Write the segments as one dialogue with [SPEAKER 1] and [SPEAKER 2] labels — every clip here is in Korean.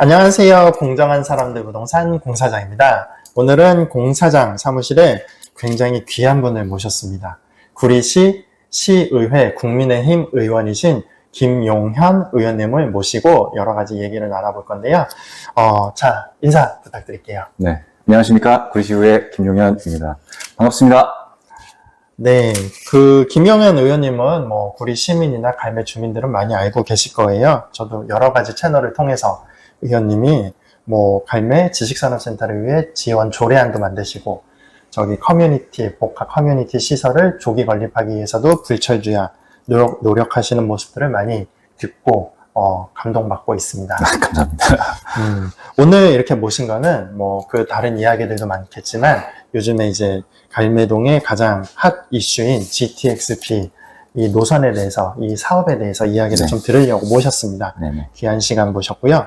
[SPEAKER 1] 안녕하세요. 공정한 사람들 부동산 공사장입니다. 오늘은 공사장 사무실에 굉장히 귀한 분을 모셨습니다. 구리시 시의회 국민의힘 의원이신 김용현 의원님을 모시고 여러 가지 얘기를 나눠볼 건데요. 자, 인사 부탁드릴게요.
[SPEAKER 2] 네, 안녕하십니까. 구리시의회 김용현입니다. 반갑습니다.
[SPEAKER 1] 네, 김용현 의원님은 구리 시민이나 갈매 주민들은 많이 알고 계실 거예요. 저도 여러 가지 채널을 통해서 의원님이 갈매 지식산업센터를 위해 지원 조례안도 만드시고, 저기 복합 커뮤니티 시설을 조기 건립하기 위해서도 불철주야 노력하시는 모습들을 많이 듣고, 감동받고 있습니다.
[SPEAKER 2] 감사합니다.
[SPEAKER 1] 오늘 이렇게 모신 거는 다른 이야기들도 많겠지만, 요즘에 이제 갈매동의 가장 핫 이슈인 GTX-B 이 노선에 대해서, 이 사업에 대해서 이야기를 좀 들으려고 모셨습니다.
[SPEAKER 2] 네네.
[SPEAKER 1] 귀한 시간 모셨고요.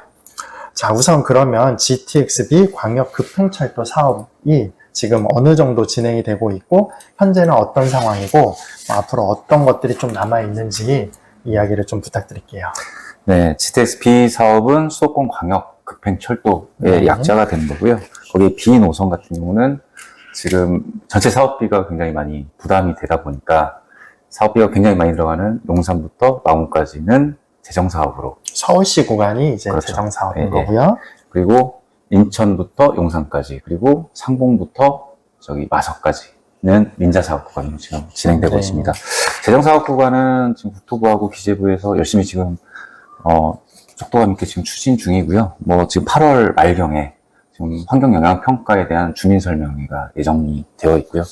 [SPEAKER 1] 자, 우선 그러면 GTX-B 광역 급행철도 사업이 지금 어느 정도 진행이 되고 있고, 현재는 어떤 상황이고, 앞으로 어떤 것들이 좀 남아있는지 이야기를 좀 부탁드릴게요.
[SPEAKER 2] 네, GTX-B 사업은 수도권 광역 급행철도의 약자가 되는 거고요. 거기 B 노선 같은 경우는 지금 전체 사업비가 굉장히 많이 부담이 되다 보니까 사업비가 굉장히 많이 들어가는 용산부터 마곡까지는 재정사업으로.
[SPEAKER 1] 서울시 구간이 이제
[SPEAKER 2] 그렇죠.
[SPEAKER 1] 재정사업인 거고요.
[SPEAKER 2] 그리고 인천부터 용산까지, 그리고 상봉부터 마석까지는 민자사업 구간으로 지금 진행되고 있습니다. 재정사업 구간은 지금 국토부하고 기재부에서 열심히 지금, 속도감 있게 지금 추진 중이고요. 지금 8월 말경에 지금 환경영향평가에 대한 주민설명회가 예정이 되어 있고요.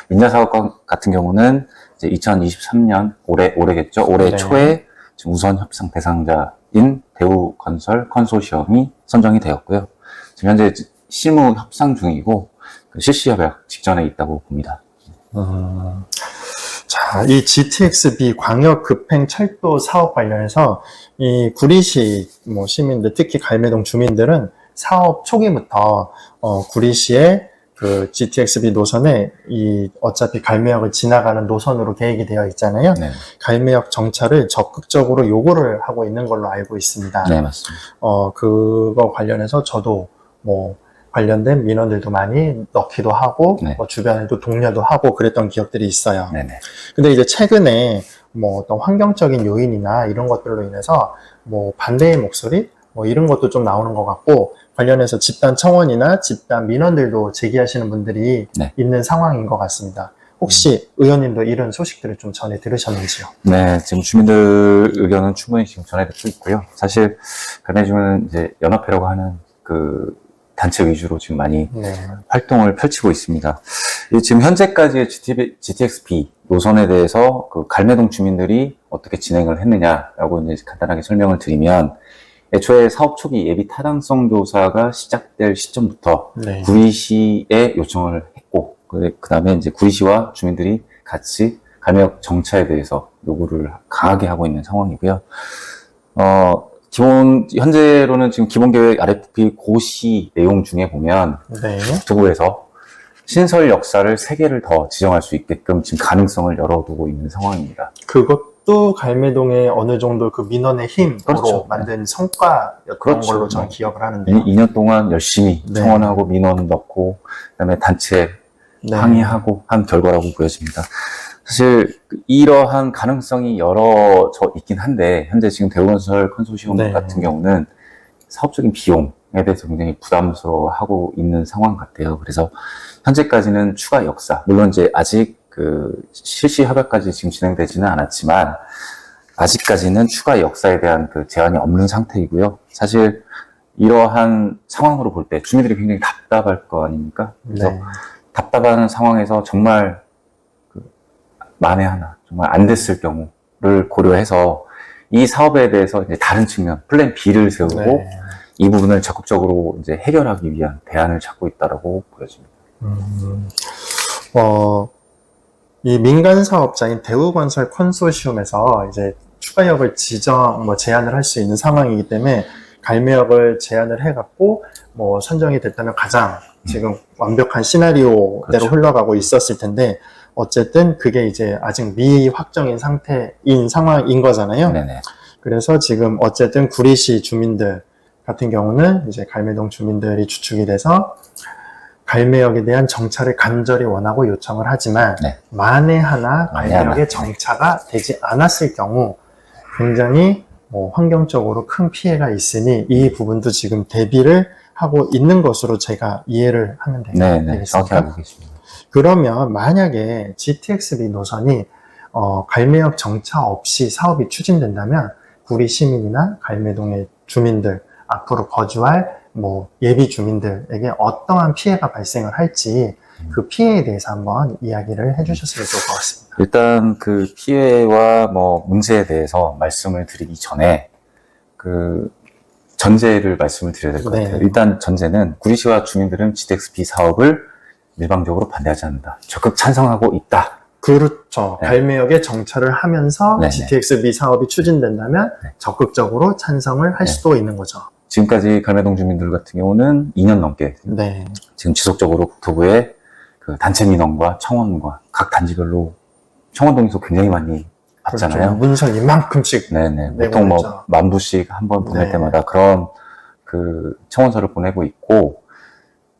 [SPEAKER 2] 민자사업 같은 경우는 이제 2023년, 올해겠죠. 올해 초에 지금 우선 협상 대상자인 대우건설 컨소시엄이 선정이 되었고요. 지금 현재 실무 협상 중이고 실시 협약 직전에 있다고 봅니다.
[SPEAKER 1] 자, 이 GTX-B 광역 급행 철도 사업 관련해서 이 구리시 시민들, 특히 갈매동 주민들은 사업 초기부터 구리시의 그 GTX-B 노선에 어차피 갈매역을 지나가는 노선으로 계획이 되어 있잖아요.
[SPEAKER 2] 네.
[SPEAKER 1] 갈매역 정차를 적극적으로 요구를 하고 있는 걸로 알고 있습니다.
[SPEAKER 2] 네, 맞습니다.
[SPEAKER 1] 그거 관련해서 저도 관련된 민원들도 많이 넣기도 하고,
[SPEAKER 2] 네.
[SPEAKER 1] 주변에도 독려도 하고 그랬던 기억들이 있어요.
[SPEAKER 2] 네네.
[SPEAKER 1] 근데 이제 최근에 어떤 환경적인 요인이나 이런 것들로 인해서 반대의 목소리 이런 것도 좀 나오는 것 같고, 관련해서 집단 청원이나 집단 민원들도 제기하시는 분들이 있는 상황인 것 같습니다. 혹시 의원님도 이런 소식들을 좀 전해 들으셨는지요?
[SPEAKER 2] 네, 지금 주민들 의견은 충분히 지금 전해 듣고 있고요. 사실 갈매주는 이제 연합회라고 하는 그 단체 위주로 지금 많이 활동을 펼치고 있습니다. 지금 현재까지의 GTX-B 노선에 대해서 그 갈매동 주민들이 어떻게 진행을 했느냐라고 이제 간단하게 설명을 드리면, 애초에 사업 초기 예비 타당성 조사가 시작될 시점부터 구리시에 요청을 했고, 그 다음에 이제 구리시와 주민들이 같이 갈매역 정차에 대해서 요구를 강하게 하고 있는 상황이고요. 현재로는 지금 기본계획 RFP 고시 내용 중에 보면, 국토부에서 신설 역사를 3개를 더 지정할 수 있게끔 지금 가능성을 열어두고 있는 상황입니다.
[SPEAKER 1] 그것도 갈매동의 어느 정도 그 민원의 힘으로 만든 성과였던 걸로 저는 기억을 하는데요.
[SPEAKER 2] 2년 동안 열심히 청원하고 민원 넣고, 그다음에 단체 항의하고 한 결과라고 보여집니다. 사실 이러한 가능성이 열어져 있긴 한데, 현재 지금 대우건설 컨소시엄 같은 경우는 사업적인 비용에 대해서 굉장히 부담스러워하고 있는 상황 같아요. 그래서 현재까지는 추가 역사, 물론 이제 아직 그 실시 협약까지 지금 진행되지는 않았지만 아직까지는 추가 역사에 대한 그 제한이 없는 상태이고요. 사실 이러한 상황으로 볼 때 주민들이 굉장히 답답할 거 아닙니까? 그래서 답답한 상황에서 정말 만에 하나 정말 안 됐을 경우를 고려해서 이 사업에 대해서 이제 다른 측면 플랜 B를 세우고 이 부분을 적극적으로 이제 해결하기 위한 대안을 찾고 있다라고 보여집니다.
[SPEAKER 1] 이 민간 사업자인 대우건설 컨소시엄에서 이제 추가역을 제안을 할 수 있는 상황이기 때문에 갈매역을 제안을 해갖고 선정이 됐다면 가장 지금 완벽한 시나리오대로 흘러가고 있었을 텐데, 어쨌든 그게 이제 아직 미확정인 상황인 거잖아요.
[SPEAKER 2] 네네.
[SPEAKER 1] 그래서 지금 어쨌든 구리시 주민들, 같은 경우는 이제 갈매동 주민들이 주축이 돼서 갈매역에 대한 정차를 간절히 원하고 요청을 하지만
[SPEAKER 2] 네.
[SPEAKER 1] 만에 하나
[SPEAKER 2] 만에
[SPEAKER 1] 갈매역에
[SPEAKER 2] 하나.
[SPEAKER 1] 정차가 되지 않았을 경우 굉장히 환경적으로 큰 피해가 있으니 이 부분도 지금 대비를 하고 있는 것으로 제가 이해를 하면
[SPEAKER 2] 네, 네.
[SPEAKER 1] 되겠습니까?
[SPEAKER 2] 정확히 알고 계십니다.
[SPEAKER 1] 그러면 만약에 GTX-B 노선이 갈매역 정차 없이 사업이 추진된다면 구리 시민이나 갈매동의 주민들, 앞으로 거주할 예비 주민들에게 어떠한 피해가 발생을 할지 그 피해에 대해서 한번 이야기를 해주셨으면 좋을 것 같습니다.
[SPEAKER 2] 일단 그 피해와 문제에 대해서 말씀을 드리기 전에 그 전제를 말씀을 드려야 될 것
[SPEAKER 1] 네.
[SPEAKER 2] 같아요. 일단 전제는 구리시와 주민들은 GTX-B 사업을 일방적으로 반대하지 않는다. 적극 찬성하고 있다.
[SPEAKER 1] 그렇죠.
[SPEAKER 2] 네.
[SPEAKER 1] 갈매역에 정차를 하면서
[SPEAKER 2] 네네.
[SPEAKER 1] GTX-B 사업이 추진된다면
[SPEAKER 2] 네.
[SPEAKER 1] 적극적으로 찬성을 할
[SPEAKER 2] 네.
[SPEAKER 1] 수도 있는 거죠.
[SPEAKER 2] 지금까지 갈매동 주민들 같은 경우는 2년 넘게
[SPEAKER 1] 네.
[SPEAKER 2] 지금 지속적으로 국토부의 그 단체 민원과 청원과 각 단지별로 청원동에서 굉장히 많이 받잖아요.
[SPEAKER 1] 그렇죠. 문서 이만큼씩.
[SPEAKER 2] 네네.
[SPEAKER 1] 내고
[SPEAKER 2] 보통
[SPEAKER 1] 있죠.
[SPEAKER 2] 10,000부씩 한 번 보낼
[SPEAKER 1] 네.
[SPEAKER 2] 때마다 그런 그 청원서를 보내고 있고,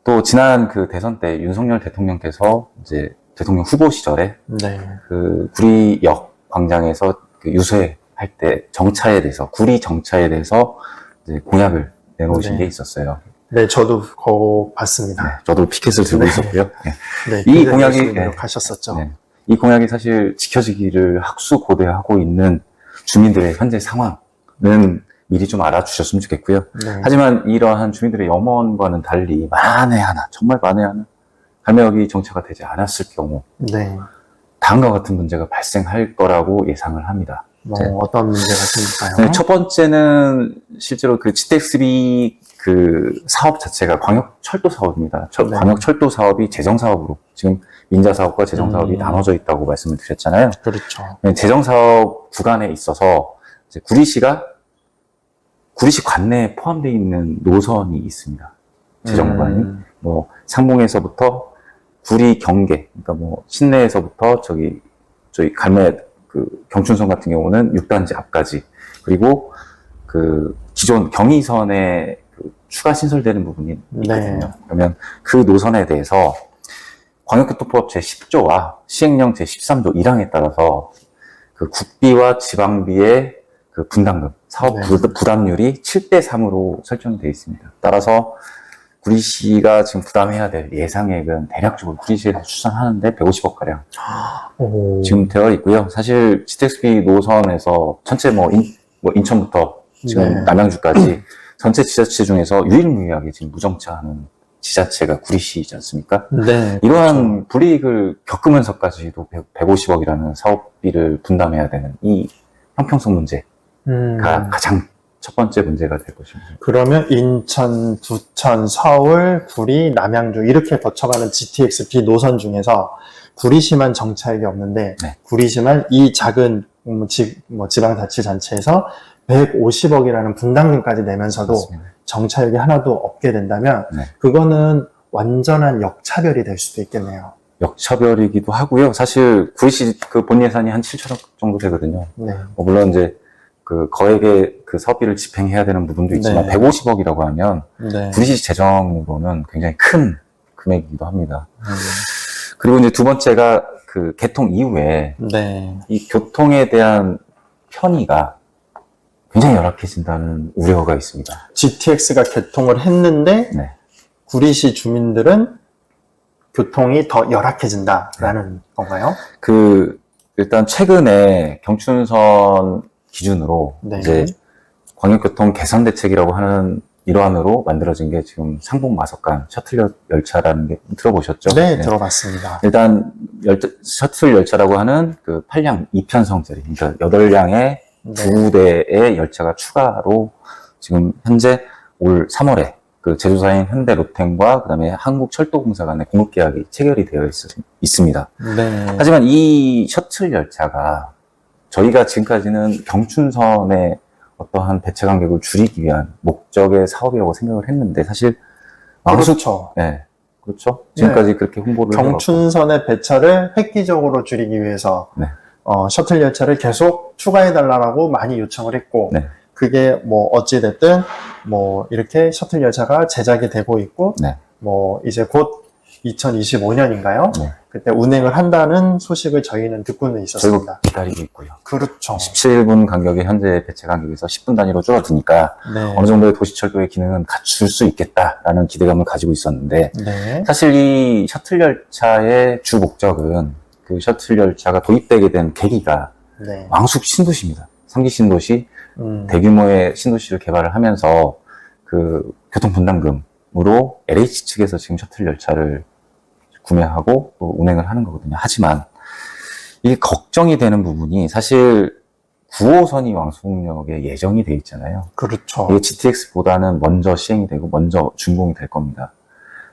[SPEAKER 2] 또 지난 그 대선 때 윤석열 대통령께서 이제 대통령 후보 시절에
[SPEAKER 1] 네.
[SPEAKER 2] 그 구리역 광장에서 그 유세할 때 정차에 대해서, 구리 정차에 대해서 이제 공약을 내놓으신
[SPEAKER 1] 네.
[SPEAKER 2] 게 있었어요.
[SPEAKER 1] 네, 저도 그거 봤습니다.
[SPEAKER 2] 네, 저도 피켓을 들고
[SPEAKER 1] 네.
[SPEAKER 2] 있었고요. 네.
[SPEAKER 1] 네,
[SPEAKER 2] 이
[SPEAKER 1] 굉장히
[SPEAKER 2] 공약이-
[SPEAKER 1] 열심히
[SPEAKER 2] 네.
[SPEAKER 1] 노력하셨었죠.
[SPEAKER 2] 네. 이 공약이 사실 지켜지기를 학수고대하고 있는 주민들의 현재 상황은 미리 좀 알아주셨으면 좋겠고요.
[SPEAKER 1] 네.
[SPEAKER 2] 하지만 이러한 주민들의 염원과는 달리 만에 하나, 정말 만에 하나 갈매역이 정차가 되지 않았을 경우
[SPEAKER 1] 네.
[SPEAKER 2] 다음과 같은 문제가 발생할 거라고 예상을 합니다. 네.
[SPEAKER 1] 어떤 문제가 생길까요?
[SPEAKER 2] 네, 첫 번째는 실제로 그 GTX-B 그 사업 자체가 광역철도 사업입니다.
[SPEAKER 1] 네.
[SPEAKER 2] 광역철도 사업이 재정사업으로 지금 민자사업과 재정사업이 나눠져 있다고 말씀을 드렸잖아요.
[SPEAKER 1] 그렇죠.
[SPEAKER 2] 네, 재정사업 구간에 있어서 이제 구리시 관내에 포함되어 있는 노선이 있습니다. 재정구간이. 상봉에서부터 구리 경계, 그러니까 신내에서부터 저희 갈매 그 경춘선 같은 경우는 6단지 앞까지, 그리고 그 기존 경의선에 그 추가 신설되는 부분이 있거든요.
[SPEAKER 1] 네.
[SPEAKER 2] 그러면 그 노선에 대해서 광역교통법 제10조와 시행령 제13조 1항에 따라서 그 국비와 지방비의 그 분담금, 사업
[SPEAKER 1] 네.
[SPEAKER 2] 부담률이 7대3으로 설정이 되어 있습니다. 따라서 구리시가 지금 부담해야 될 예상액은 대략적으로 구리시에서 추산하는데 150억가량
[SPEAKER 1] 오.
[SPEAKER 2] 지금 되어 있고요. 사실 GTX-B 노선에서 전체 인천부터 지금
[SPEAKER 1] 네.
[SPEAKER 2] 남양주까지 전체 지자체 중에서 유일무이하게 지금 무정차하는 지자체가 구리시이지 않습니까?
[SPEAKER 1] 네.
[SPEAKER 2] 이러한 불이익을 겪으면서까지도 150억이라는 사업비를 분담해야 되는 이 형평성 문제가 가장 첫 번째 문제가 될 것입니다.
[SPEAKER 1] 그러면 인천, 부천, 서울, 구리, 남양주 이렇게 거쳐가는 GTX-B 노선 중에서 구리시만 정차액이 없는데
[SPEAKER 2] 네.
[SPEAKER 1] 구리시만 이 작은 지방자치단체에서 150억이라는 분담금까지 내면서도
[SPEAKER 2] 그렇습니다.
[SPEAKER 1] 정차액이 하나도 없게 된다면
[SPEAKER 2] 네.
[SPEAKER 1] 그거는 완전한 역차별이 될 수도 있겠네요.
[SPEAKER 2] 역차별이기도 하고요. 사실 구리시 그 본 예산이 한 7천억 정도 되거든요.
[SPEAKER 1] 네.
[SPEAKER 2] 물론 이제 그 거액의 그 사업비를 집행해야 되는 부분도 있지만
[SPEAKER 1] 네.
[SPEAKER 2] 150억이라고 하면
[SPEAKER 1] 네.
[SPEAKER 2] 구리시 재정으로는 굉장히 큰 금액이기도 합니다. 그리고 이제 두 번째가 그 개통 이후에
[SPEAKER 1] 네.
[SPEAKER 2] 이 교통에 대한 편의가 굉장히 열악해진다는 우려가 있습니다.
[SPEAKER 1] GTX가 개통을 했는데
[SPEAKER 2] 네.
[SPEAKER 1] 구리시 주민들은 교통이 더 열악해진다라는 건가요?
[SPEAKER 2] 일단 최근에 경춘선 기준으로
[SPEAKER 1] 네.
[SPEAKER 2] 이제 광역교통 개선 대책이라고 하는 일환으로 만들어진 게 지금 상봉 마석간 셔틀 열차라는 게 들어보셨죠?
[SPEAKER 1] 네, 들어봤습니다.
[SPEAKER 2] 일단 셔틀 열차라고 하는 그 8량 2편성짜리, 그러니까 8량의
[SPEAKER 1] 네.
[SPEAKER 2] 2대의 열차가 추가로 지금 현재 올 3월에 그 제조사인 현대로템과 그다음에 한국철도공사 간의 공급 계약이 체결이 되어 있습니다.
[SPEAKER 1] 네.
[SPEAKER 2] 하지만 이 셔틀 열차가 저희가 지금까지는 경춘선의 어떠한 배차 간격을 줄이기 위한 목적의 사업이라고 생각을 했는데 사실
[SPEAKER 1] 그렇죠.
[SPEAKER 2] 네, 그렇죠. 지금까지 그렇게 홍보를
[SPEAKER 1] 경춘선의 배차를 획기적으로 줄이기 위해서
[SPEAKER 2] 네.
[SPEAKER 1] 셔틀 열차를 계속 추가해달라고 많이 요청을 했고
[SPEAKER 2] 네.
[SPEAKER 1] 그게 어찌됐든 뭐 이렇게 셔틀 열차가 제작이 되고 있고
[SPEAKER 2] 네.
[SPEAKER 1] 뭐 이제 곧 2025년인가요?
[SPEAKER 2] 네.
[SPEAKER 1] 그때 운행을 한다는 소식을 저희는 듣고는 있었습니다.
[SPEAKER 2] 저희도 기다리고 있고요.
[SPEAKER 1] 그렇죠.
[SPEAKER 2] 17분 간격이 현재 배차 간격에서 10분 단위로 줄어드니까
[SPEAKER 1] 네.
[SPEAKER 2] 어느 정도의 도시철도의 기능은 갖출 수 있겠다라는 기대감을 가지고 있었는데
[SPEAKER 1] 네.
[SPEAKER 2] 사실 이 셔틀 열차의 주 목적은 그 셔틀 열차가 도입되게 된 계기가
[SPEAKER 1] 네.
[SPEAKER 2] 왕숙 신도시입니다. 3기 신도시,
[SPEAKER 1] 대규모의
[SPEAKER 2] 대규모의 신도시를 개발을 하면서 그 교통 분담금으로 LH 측에서 지금 셔틀 열차를 구매하고 또 운행을 하는 거거든요. 하지만 이 걱정이 되는 부분이 사실 9호선이 왕숙역에 예정이 돼 있잖아요.
[SPEAKER 1] 그렇죠.
[SPEAKER 2] 이게 GTX보다는 먼저 시행이 되고 먼저 준공이 될 겁니다.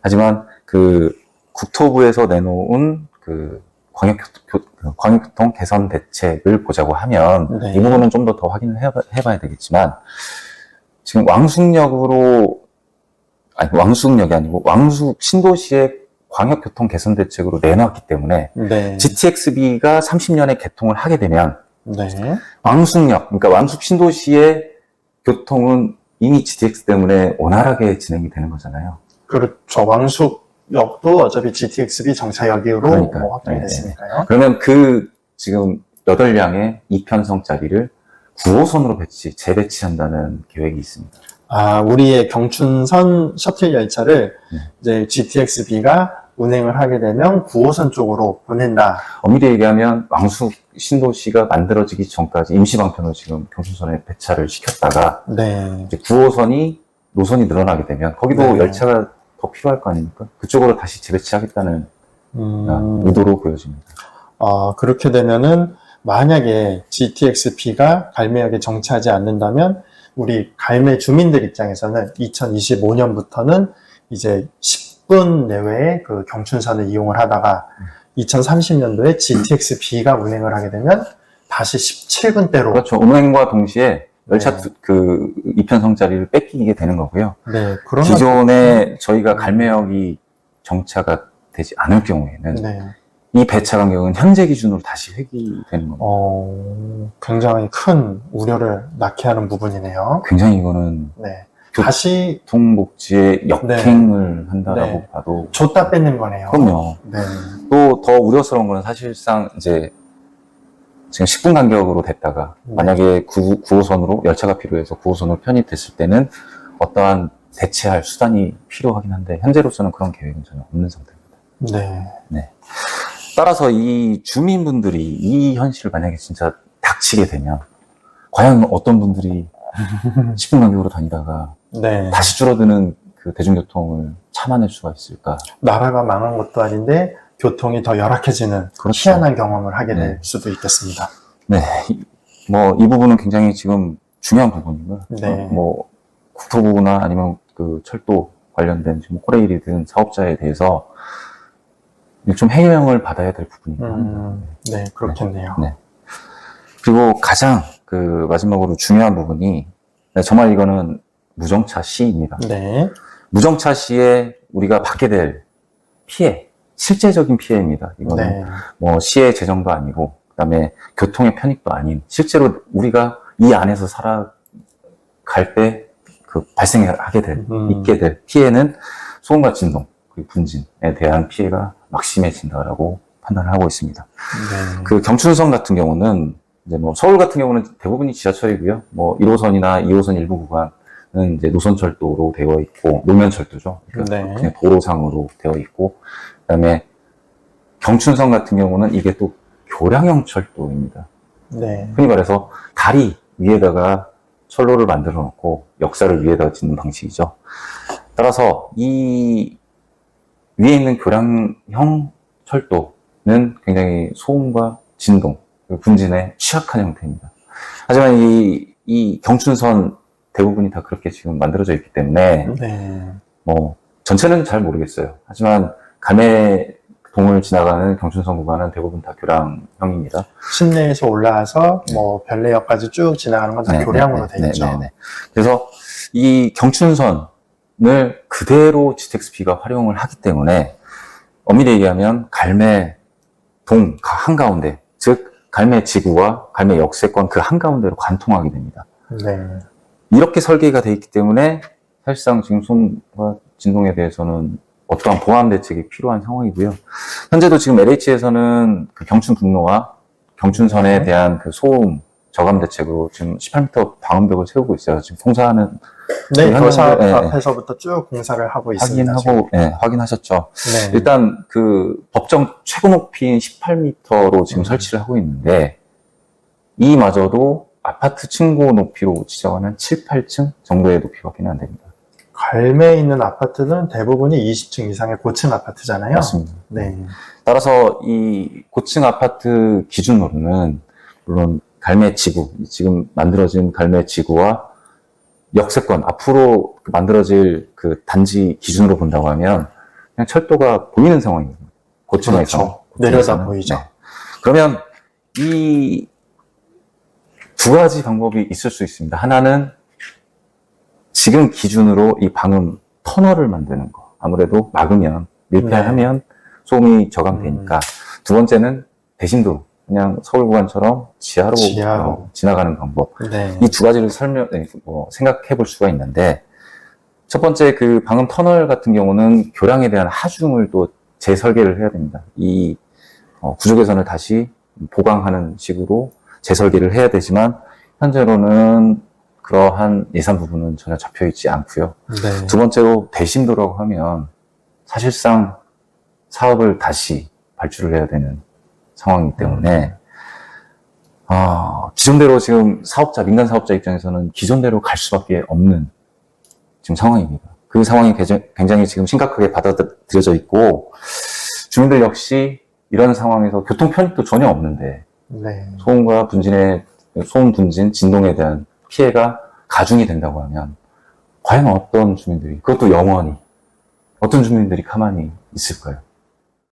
[SPEAKER 2] 하지만 그 국토부에서 내놓은 그 광역교통 개선 대책을 보자고 하면
[SPEAKER 1] 네.
[SPEAKER 2] 이 부분은 좀 더 확인을 해봐야 되겠지만 지금 왕숙역이 아니고 왕숙 신도시의 광역교통 개선 대책으로 내놨기 때문에
[SPEAKER 1] 네.
[SPEAKER 2] GTXB가 30년에 개통을 하게 되면
[SPEAKER 1] 네.
[SPEAKER 2] 왕숙역, 그러니까 왕숙 신도시의 교통은 이미 GTX 때문에 원활하게 진행이 되는 거잖아요.
[SPEAKER 1] 그렇죠. 왕숙역도 어차피 GTXB 정차역으로
[SPEAKER 2] 그러니까요.
[SPEAKER 1] 뭐 확정이
[SPEAKER 2] 네.
[SPEAKER 1] 됐으니까요.
[SPEAKER 2] 그러면 그 지금 8량의 2편성짜리를 9호선으로 재배치한다는 계획이 있습니다.
[SPEAKER 1] 아, 우리의 경춘선 셔틀 열차를
[SPEAKER 2] 네.
[SPEAKER 1] 이제 GTXB가 운행을 하게 되면 9호선 쪽으로 보낸다.
[SPEAKER 2] 엄밀히 얘기하면 왕숙 신도시가 만들어지기 전까지 임시방편으로 지금 경춘선에 배차를 시켰다가
[SPEAKER 1] 네.
[SPEAKER 2] 이제 9호선이 노선이 늘어나게 되면 거기도
[SPEAKER 1] 네.
[SPEAKER 2] 열차가 더 필요할 거 아닙니까? 그쪽으로 다시 재배치하겠다는 의도로 보여집니다.
[SPEAKER 1] 그렇게 되면은 만약에 GTXB가 갈매역에 정차하지 않는다면 우리 갈매 주민들 입장에서는 2025년부터는 이제 10분 내외에 그 경춘선을 이용을 하다가 2030년도에 GTXB가 운행을 하게 되면 다시 17분대로.
[SPEAKER 2] 그렇죠. 운행과 동시에 열차
[SPEAKER 1] 네.
[SPEAKER 2] 그 2편성짜리를 뺏기게 되는 거고요.
[SPEAKER 1] 네, 그러면.
[SPEAKER 2] 기존에 저희가 갈매역이 정차가 되지 않을 경우에는
[SPEAKER 1] 네.
[SPEAKER 2] 이 배차 간격은 현재 기준으로 다시 회귀되는 겁니다.
[SPEAKER 1] 굉장히 큰 우려를 낳게 하는 부분이네요.
[SPEAKER 2] 굉장히 이거는
[SPEAKER 1] 네.
[SPEAKER 2] 교-
[SPEAKER 1] 다시
[SPEAKER 2] 교통복지에 역행을 한다라고
[SPEAKER 1] 네.
[SPEAKER 2] 봐도
[SPEAKER 1] 줬다 뺏는 거네요.
[SPEAKER 2] 그럼요.
[SPEAKER 1] 네.
[SPEAKER 2] 또 더 우려스러운 거는 사실상 이제 지금 10분 간격으로 됐다가
[SPEAKER 1] 네.
[SPEAKER 2] 만약에 9호선으로 열차가 필요해서 9호선으로 편입됐을 때는 어떠한 대체할 수단이 필요하긴 한데 현재로서는 그런 계획은 전혀 없는 상태입니다.
[SPEAKER 1] 네.
[SPEAKER 2] 따라서 이 주민분들이 이 현실을 만약에 진짜 닥치게 되면 과연 어떤 분들이 10분 간격으로 다니다가
[SPEAKER 1] 네.
[SPEAKER 2] 다시 줄어드는 그 대중교통을 참아낼 수가 있을까?
[SPEAKER 1] 나라가 망한 것도 아닌데 교통이 더 열악해지는
[SPEAKER 2] 그렇죠.
[SPEAKER 1] 희한한 경험을 하게 될
[SPEAKER 2] 네.
[SPEAKER 1] 수도 있겠습니다.
[SPEAKER 2] 네, 뭐 이 부분은 굉장히 지금 중요한 부분이고요.
[SPEAKER 1] 네.
[SPEAKER 2] 뭐 국토부나 아니면 그 철도 관련된 지금 코레일이든 사업자에 대해서 좀 해명을 받아야 될 부분이긴 합니다.
[SPEAKER 1] 네, 그렇겠네요.
[SPEAKER 2] 네. 그리고 가장 그 마지막으로 중요한 부분이 정말 이거는 무정차 시입니다.
[SPEAKER 1] 네.
[SPEAKER 2] 무정차 시에 우리가 받게 될 피해, 실제적인 피해입니다. 이거는
[SPEAKER 1] 네.
[SPEAKER 2] 뭐 시의 재정도 아니고 그다음에 교통의 편익도 아닌 실제로 우리가 이 안에서 살아갈 때 그 발생하게 될 있게 될 피해는 소음과 진동 그리고 분진에 대한 피해가 막심해진다라고 판단을 하고 있습니다.
[SPEAKER 1] 네.
[SPEAKER 2] 그 경춘선 같은 경우는 이제 뭐 서울 같은 경우는 대부분이 지하철이고요. 뭐 1호선이나 2호선 일부 구간은 이제 노선철도로 되어 있고 노면철도죠. 그러니까
[SPEAKER 1] 네.
[SPEAKER 2] 그냥 도로상으로 되어 있고 그다음에 경춘선 같은 경우는 이게 또 교량형 철도입니다.
[SPEAKER 1] 네.
[SPEAKER 2] 흔히 말해서 다리 위에다가 철로를 만들어 놓고 역사를 위에다가 짓는 방식이죠. 따라서 이 위에 있는 교량형 철도는 굉장히 소음과 진동, 그리고 분진에 취약한 형태입니다. 하지만 이 경춘선 대부분이 다 그렇게 지금 만들어져 있기 때문에
[SPEAKER 1] 네.
[SPEAKER 2] 뭐 전체는 잘 모르겠어요. 하지만 감해동을 지나가는 경춘선 구간은 대부분 다 교량형입니다.
[SPEAKER 1] 시내에서 올라와서 뭐 별내역까지 쭉 지나가는 건 다 교량으로 되어 있죠.
[SPEAKER 2] 그래서 이 경춘선을 그대로 GTX-B가 활용을 하기 때문에 엄밀히 얘기하면 갈매동 한가운데, 즉 갈매지구와 갈매역세권 그 한가운데로 관통하게 됩니다.
[SPEAKER 1] 네.
[SPEAKER 2] 이렇게 설계가 돼 있기 때문에 사실상 지금 소음과 진동에 대해서는 어떠한 보완 대책이 필요한 상황이고요. 현재도 지금 LH에서는 그 경춘 북로와 경춘선에 대한 그 소음 저감 대책으로 지금 18m 방음벽을 세우고 있어요. 지금 공사하는
[SPEAKER 1] 네,
[SPEAKER 2] 그
[SPEAKER 1] 도사
[SPEAKER 2] 현장을,
[SPEAKER 1] 앞에서부터 쭉 공사를 하고 있습니다.
[SPEAKER 2] 확인하고, 확인하셨죠.
[SPEAKER 1] 지금. 네.
[SPEAKER 2] 일단 그 법정 최고 높이인 18m로 지금 설치를 하고 있는데, 이마저도 아파트 층고 높이로 지정하는 7, 8층 정도의 높이밖에 안 됩니다.
[SPEAKER 1] 갈매에 있는 아파트는 대부분이 20층 이상의 고층 아파트잖아요.
[SPEAKER 2] 맞습니다.
[SPEAKER 1] 네.
[SPEAKER 2] 따라서 이 고층 아파트 기준으로는 물론 갈매 지구, 지금 만들어진 갈매 지구와 역세권, 앞으로 만들어질 그 단지 기준으로 본다고 하면 그냥 철도가 보이는 상황입니다. 고층에서.
[SPEAKER 1] 그렇죠. 내려다 보이죠.
[SPEAKER 2] 네. 그러면 이 두 가지 방법이 있을 수 있습니다. 하나는 지금 기준으로 이 방음 터널을 만드는 거. 아무래도 막으면, 밀폐하면 소음이 저감되니까. 두 번째는 대심도로, 그냥 서울 구간처럼 지하로 지나가는 방법.
[SPEAKER 1] 네.
[SPEAKER 2] 이 두 가지를 생각해 볼 수가 있는데, 첫 번째 그 방음 터널 같은 경우는 교량에 대한 하중을 또 재설계를 해야 됩니다. 이 구조 개선을 다시 보강하는 식으로 재설계를 해야 되지만, 현재로는 그러한 예산 부분은 전혀 잡혀 있지 않고요.
[SPEAKER 1] 네.
[SPEAKER 2] 두 번째로 대심도라고 하면 사실상 사업을 다시 발주를 해야 되는 상황이기 때문에 기존대로 지금 민간 사업자 입장에서는 기존대로 갈 수밖에 없는 지금 상황입니다. 그 상황이 굉장히 지금 심각하게 받아들여져 있고, 주민들 역시 이런 상황에서 교통 편익도 전혀 없는데
[SPEAKER 1] 네.
[SPEAKER 2] 소음 분진, 진동에 대한 피해가 가중이 된다고 하면 과연 어떤 주민들이, 그것도 영원히 어떤 주민들이 가만히 있을까요?